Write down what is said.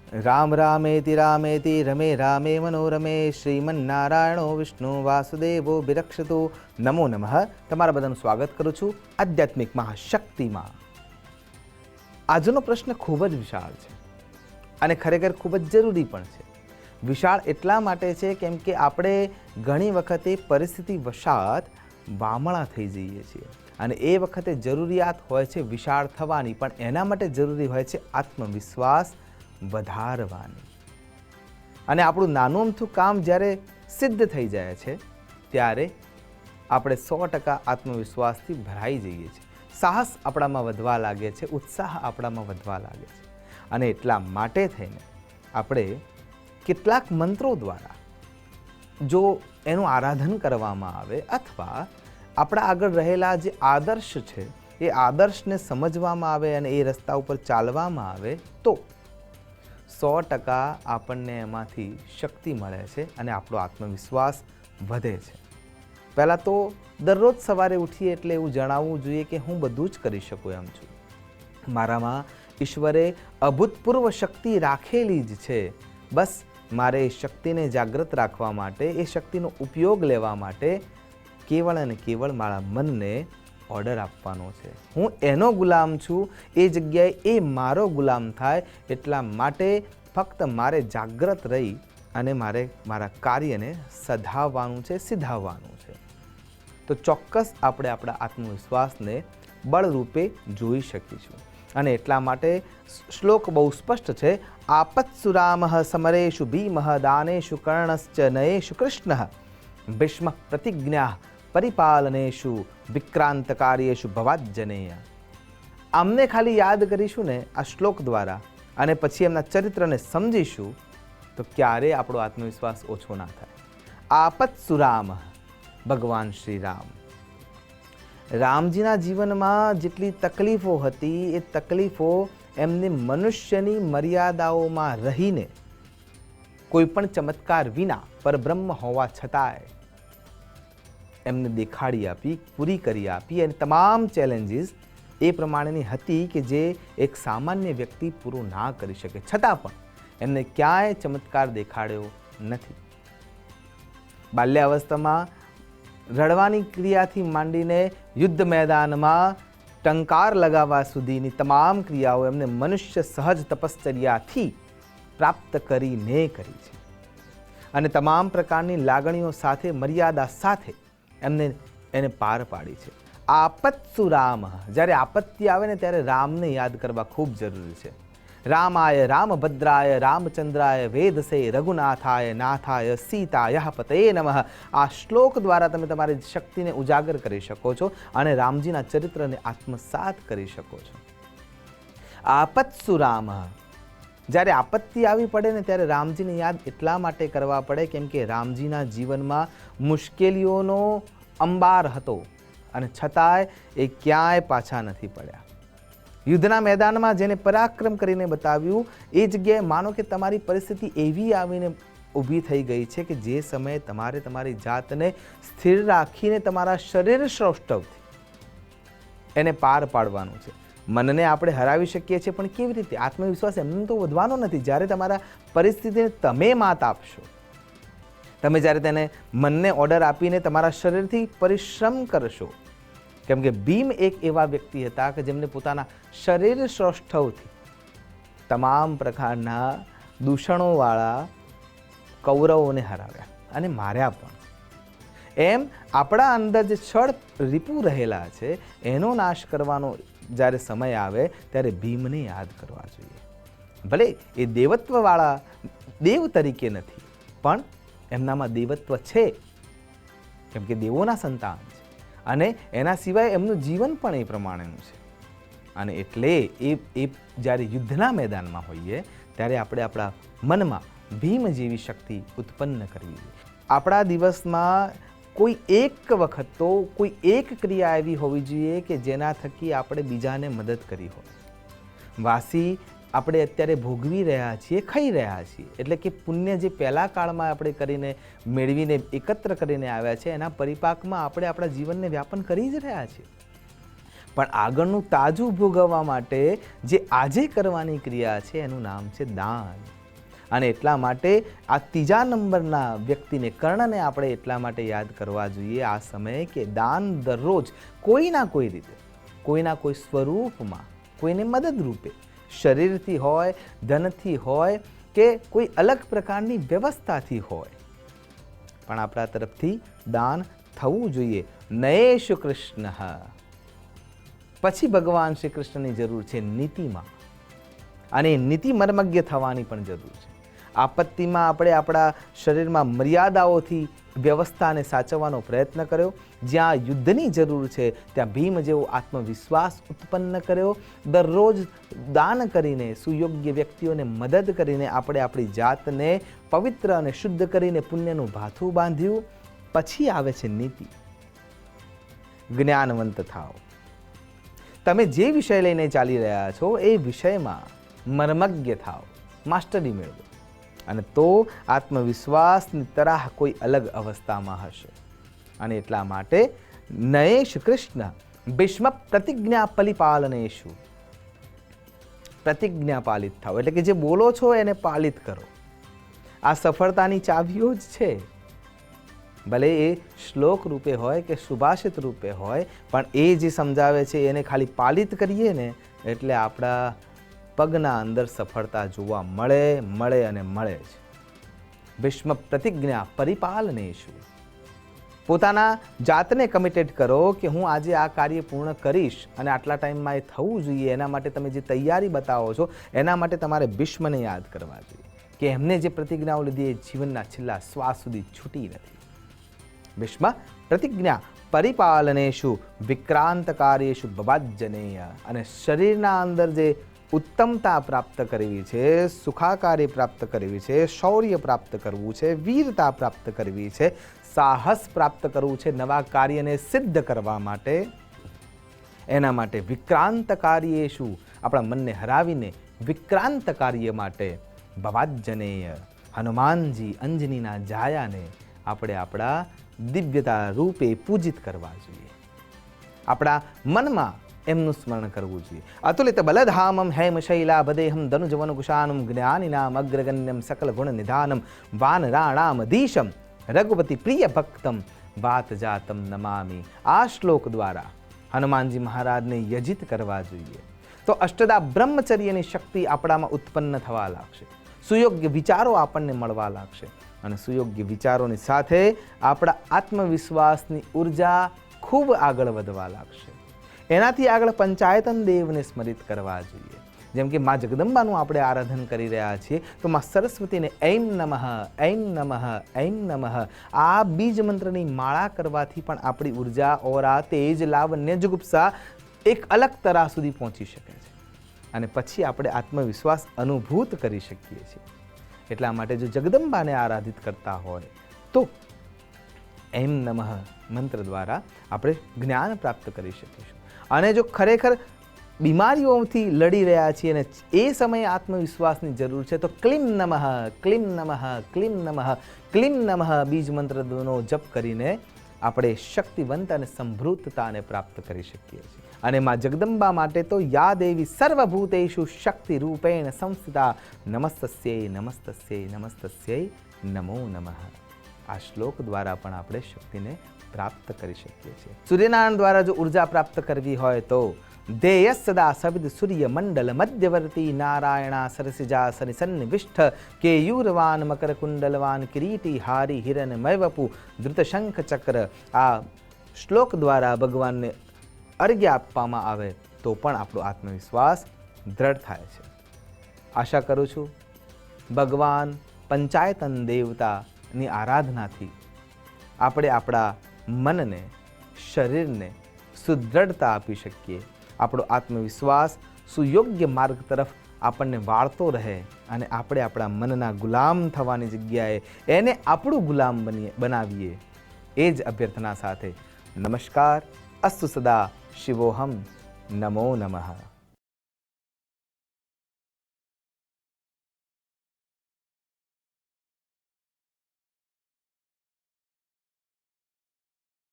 રામ રામેતિ રમે રામે મનોરમે શ્રીમન્નારાયણો વિષ્ણુ વાસુદેવો બિરક્ષતુ. નમો નમઃ. તમારા બધાનું સ્વાગત કરું છું આધ્યાત્મિક મહાશક્તિમાં. આજનો પ્રશ્ન ખૂબ જ વિશાળ છે અને ખરેખર ખૂબ જ જરૂરી પણ છે. વિશાળ એટલા માટે છે કેમ કે આપણે ઘણી વખતે પરિસ્થિતિ વશાત વામણા થઈ જઈએ છીએ અને એ વખતે જરૂરિયાત હોય છે વિશાળ થવાની, પણ એના માટે જરૂરી હોય છે આત્મવિશ્વાસ વધારવાની. અને આપણું નાનું અમથું કામ જ્યારે સિદ્ધ થઈ જાય છે ત્યારે આપણે 100% આત્મવિશ્વાસથી ભરાઈ જઈએ છીએ. સાહસ આપણામાં વધવા લાગે છે, ઉત્સાહ આપણામાં વધવા લાગે છે. અને એટલા માટે થઈને આપણે કેટલાક મંત્રો દ્વારા જો એનું આરાધન કરવામાં આવે અથવા આપણા આગળ રહેલા જે આદર્શ છે એ આદર્શને સમજવામાં આવે અને એ રસ્તા ઉપર ચાલવામાં આવે તો 100% આપણને એમાંથી શક્તિ મળે છે અને આપણો આત્મવિશ્વાસ વધે છે. પહેલાં તો દરરોજ સવારે ઉઠીએ એટલે એવું જણાવવું જોઈએ કે હું બધું જ કરી શકું એમ છું. મારામાં ઈશ્વરે અભૂતપૂર્વ શક્તિ રાખેલી જ છે. બસ મારે એ શક્તિને જાગૃત રાખવા માટે, એ શક્તિનો ઉપયોગ લેવા માટે કેવળ અને કેવળ મારા મનને ઓર્ડર આપવાનો છે. હું એનો ગુલામ છું, એ જગ્યાએ એ મારો ગુલામ થાય. એટલા માટે ફક્ત મારે જાગૃત રહી અને મારે મારા કાર્યને સધાવવાનું છે, સિધાવવાનું છે. તો ચોક્કસ આપણે આપણા આત્મવિશ્વાસને બળરૂપે જોઈ શકીશું. અને એટલા માટે શ્લોક બહુ સ્પષ્ટ છે. આપત્સુરામઃ સમરેષુ ભીમઃ દાનેષુ કર્ણશ્ચ નયેષુ કૃષ્ણઃ ભીષ્મ પ્રતિજ્ઞા પરિપાલનેષુ વિક્રાંત કાર્યેષુ ભવાજ્જનેય. આમને ખાલી યાદ કરીશું ને આ શ્લોક દ્વારા અને પછી એમના ચરિત્રને સમજીશું તો ક્યારે આપણો આત્મવિશ્વાસ ઓછો ના થાય. આપત્સુરામ ભગવાન શ્રી રામ. રામજીના જીવનમાં જેટલી તકલીફો હતી એ તકલીફો એમને મનુષ્યની મર્યાદાઓમાં રહીને કોઈ પણ ચમત્કાર વિના પરબ્રહ્મ હોવા છતાંય એમને દેખાડી આપી, પૂરી કરી આપી. અને તમામ ચેલેન્જીસ એ પ્રમાણેની હતી કે જે એક સામાન્ય વ્યક્તિ પૂરું ના કરી શકે, છતાં પણ એમને ક્યાંય ચમત્કાર દેખાડ્યો નથી. બાલ્યાવસ્થામાં રડવાની ક્રિયાથી માંડીને યુદ્ધ મેદાનમાં ટંકાર લગાવવા સુધીની તમામ ક્રિયાઓ એમને મનુષ્ય સહજ તપશ્ચર્યાથી પ્રાપ્ત કરીને કરી છે. અને તમામ પ્રકારની લાગણીઓ સાથે, મર્યાદા સાથે એને પાર પાડી છે. આપત્સુ રામ. જ્યારે આપત્તિ આવે ને ત્યારે રામને યાદ કરવા ખૂબ જરૂરી છે. રામાય રામભદ્રાય રામચંદ્રાય વેદસે રઘુનાથાય નાથાય સીતાય પતયે નમઃ. આ શ્લોક દ્વારા તમે તમારી શક્તિને ઉજાગર કરી શકો છો અને રામજીના ચરિત્રને આત્મસાત કરી શકો છો. આપત્સુ રામ. જ્યારે આપત્તિ આવી પડે ને ત્યારે રામજીને યાદ એટલા માટે કરવા પડે કેમ કે રામજીના જીવનમાં મુશ્કેલીઓનો અંબાર હતો અને છતાંય એ ક્યાંય પાછા નથી પડ્યા. યુદ્ધના મેદાનમાં જેને પરાક્રમ કરીને બતાવ્યું એ જગ્યાએ માનો કે તમારી પરિસ્થિતિ એવી આવીને ઊભી થઈ ગઈ છે કે જે સમયે તમારે તમારી જાતને સ્થિર રાખીને તમારા શરીર સૌષ્ઠવથી એને પાર પાડવાનું છે. મનને આપણે હરાવી શકીએ છીએ, પણ કેવી રીતે? આત્મવિશ્વાસ એમને તો વધવાનો નથી. જ્યારે તમારા પરિસ્થિતિને તમે માત આપશો, તમે જ્યારે તેને મનને ઓર્ડર આપીને તમારા શરીરથી પરિશ્રમ કરશો. કેમ કે ભીમ એક એવા વ્યક્તિ હતા કે જેમને પોતાના શરીર સૌષ્ઠવથી તમામ પ્રકારના દૂષણોવાળા કૌરવોને હરાવ્યા અને માર્યા પણ. એમ આપણા અંદર જે છળ રીપુ રહેલા છે એનો નાશ કરવાનો જ્યારે સમય આવે ત્યારે ભીમને યાદ કરવા જોઈએ. ભલે એ દેવત્વવાળા દેવ તરીકે નથી, પણ એમનામાં દેવત્વ છે કેમ કે દેવોના સંતાન છે અને એના સિવાય એમનું જીવન પણ એ પ્રમાણેનું છે. અને એટલે એ જ્યારે યુદ્ધના મેદાનમાં હોઈએ ત્યારે આપણે આપણા મનમાં ભીમ જેવી શક્તિ ઉત્પન્ન કરવી જોઈએ. આપણા દિવસમાં કોઈ એક વખત તો કોઈ એક ક્રિયા એવી હોવી જોઈએ કે જેના થકી આપણે બીજાને મદદ કરી હોય. વાસી આપણે અત્યારે ભોગવી રહ્યા છીએ, ખાઈ રહ્યા છીએ, એટલે કે પુણ્ય જે પહેલા કાળમાં આપણે કરીને મેળવીને એકત્ર કરીને આવ્યા છે એના પરિપાકમાં આપણે આપણા જીવનને વ્યાપન કરી જ રહ્યા છીએ. પણ આગળનું તાજું ભોગવવા માટે જે આજે કરવાની ક્રિયા છે એનું નામ છે દાન. અને એટલા માટે આ ત્રીજા નંબરના વ્યક્તિને, કર્ણને આપણે એટલા માટે યાદ કરવા જોઈએ આ સમયે કે દાન દરરોજ કોઈના કોઈ રીતે, કોઈના કોઈ સ્વરૂપમાં, કોઈને મદદરૂપે, શરીરથી હોય, ધનથી હોય કે કોઈ અલગ પ્રકારની વ્યવસ્થાથી હોય, પણ આપણા તરફથી દાન થવું જોઈએ. નયેશુ કૃષ્ણ. પછી ભગવાન શ્રી કૃષ્ણની જરૂર છે નીતિમાં, અને નીતિ મર્મજ્ઞ થવાની પણ જરૂર છે. આપત્તિમાં આપણે આપણા શરીરમાં મર્યાદાઓથી વ્યવસ્થાને સાચવવાનો પ્રયત્ન કર્યો. જ્યાં યુદ્ધની જરૂર છે ત્યાં ભીમ જેવો આત્મવિશ્વાસ ઉત્પન્ન કર્યો. દરરોજ દાન કરીને, સુયોગ્ય વ્યક્તિઓને મદદ કરીને આપણે આપણી જાતને પવિત્ર અને શુદ્ધ કરીને પુણ્યનું ભાથું બાંધ્યું. પછી આવે છે નીતિ. જ્ઞાનવંત થાઓ. તમે જે વિષય લઈને ચાલી રહ્યા છો એ વિષયમાં મર્મજ્ઞ થાઓ, માસ્ટરી મેળવો, અને તો આત્મવિશ્વાસની તરાહ કોઈ અલગ અવસ્થામાં હશે. અને એટલા માટે નયેશ કૃષ્ણ ભીષ્મ પ્રતિજ્ઞા પરિપાલનેશુ. પ્રતિજ્ઞા પાલિત થાઓ એટલે કે જે બોલો છો એને પાલિત કરો. આ સફળતાની ચાવીઓ જ છે. ભલે એ શ્લોક રૂપે હોય કે સુભાષિત રૂપે હોય, પણ એ જે સમજાવે છે એને ખાલી પાલિત કરીએ ને એટલે આપણા પગના અંદર સફળતા જોવા મળે અને મળે જ. ભીષ્મ પ્રતિજ્ઞા પરિપાલનેશુ. પોતાના જાતને કમિટેડ કરો કે હું આજે આ કાર્ય પૂર્ણ કરીશ અને આટલા ટાઈમમાં એ થવું જોઈએ. એના માટે તમે જે તૈયારી બતાવો છો એના માટે તમારે ભીષ્મને યાદ કરવા જોઈએ કે એમને જે પ્રતિજ્ઞાઓ લીધી એ જીવનના છેલ્લા શ્વાસ સુધી છૂટી નથી. ભીષ્મ પ્રતિજ્ઞા પરિપાલનેશુ વિક્રાંત કાર્યેશુ બવાજ્જનેય. અને શરીરના અંદર જે ઉત્તમતા પ્રાપ્ત કરવી છે, સુખાકારી પ્રાપ્ત કરવી છે, શૌર્ય પ્રાપ્ત કરવું છે, વીરતા પ્રાપ્ત કરવી છે, સાહસ પ્રાપ્ત કરવું છે નવા કાર્યને સિદ્ધ કરવા માટે, એના માટે વિક્રાંત કાર્યેશુ, આપણા મનને હરાવીને વિક્રાંત કાર્ય માટે ભવાજ્જનેય, હનુમાનજી અંજનીના જાયાને આપણે આપણા દિવ્યતા રૂપે પૂજિત કરવા જોઈએ. આપણા મનમાં એમનું સ્મરણ કરવું જોઈએ. અતુલિત બલધામમ હેમશૈલાભદેહમ ધનુજવનકુશાનમ જ્ઞાનિનામ અગ્રગણ્યમ સકલ ગુણ નિધાનમ વાનરાણામધીશમ રઘુપતિ પ્રિય ભક્તમ વાતજાતમ નમામિ. આ શ્લોક દ્વારા હનુમાનજી મહારાજને યજિત કરવા જોઈએ. તો અષ્ટદા બ્રહ્મચર્યની શક્તિ આપણામાં ઉત્પન્ન થવા લાગશે. સુયોગ્ય વિચારો આપણને મળવા લાગશે. અને સુયોગ્ય વિચારોની સાથે આપણા આત્મવિશ્વાસની ઉર્જા ખૂબ આગળ વધવા લાગશે. એનાથી આગળ પંચાયતન દેવને સ્મરિત કરવા જોઈએ. જેમ કે મા જગદંબાનું આપણે આરાધન કરી રહ્યા છીએ, તો મા સરસ્વતીને ઐમ નમઃ, ઐમ નમઃ, ઐમ નમઃ આ બીજ મંત્રની માળા કરવાથી પણ આપણી ઉર્જા, ઓરા, તેજ, લાવણ્ય, જુગુપ્સા એક અલગ તરાહ સુધી પહોંચી શકે છે. અને પછી આપણે આત્મવિશ્વાસ અનુભૂત કરી શકીએ છીએ. એટલા માટે જો જગદંબાને આરાધિત કરતા હોય તો એમ નમઃ મંત્ર દ્વારા આપણે જ્ઞાન પ્રાપ્ત કરી શકીશું. અને જો ખરેખર બીમારીઓથી લડી રહ્યા છીએ અને એ સમયે આત્મવિશ્વાસની જરૂર છે તો ક્લીમ નમઃ, ક્લીમ નમઃ, ક્લીમ નમઃ, ક્લીમ નમઃ બીજ મંત્રનો જપ કરીને આપણે શક્તિવંત અને સંભૃતતાને પ્રાપ્ત કરી શકીએ છીએ. અને માં જગદંબા માટે તો યા દેવી સર્વભૂતેષુ શક્તિ રૂપેણ સંસ્થિતા નમસ્તસ્યૈ નમસ્તસ્યૈ નમસ્તસ્યૈ નમો નમઃ. આ શ્લોક દ્વારા પણ આપણે શક્તિને પ્રાપ્ત કરી શકીએ છીએ. સૂર્યનારાયણ દ્વારા જો ઉર્જા પ્રાપ્ત કરવી હોય તો ધેય સદા સવિદ સૂર્ય મંડલ મધ્યવર્તી નારાયણા સરસિજા સનિસન્નિવિષ્ઠ કેયુરવાન મકર કુંડલવાન કિરીટી હારી હિરણ મયવપુ ધૃતશંખ ચક્ર. આ શ્લોક દ્વારા ભગવાનને અર્ઘ્ય આપવામાં આવે તો પણ આપણો આત્મવિશ્વાસ દ્રઢ થાય છે. આશા કરું છું ભગવાન પંચાયતન દેવતાની આરાધનાથી આપણે આપણા મનને, શરીરને સુદૃઢતા આપી શકીએ. આપણો આત્મવિશ્વાસ સુયોગ્ય માર્ગ તરફ આપણને વાળતો રહે અને આપણે આપણા મનના ગુલામ થવાની જગ્યાએ એને આપણું ગુલામ બનાવીએ. એ જ અભ્યર્થના સાથે નમસ્કાર. અસ્તુ સદા શિવોહમ. નમો નમઃ.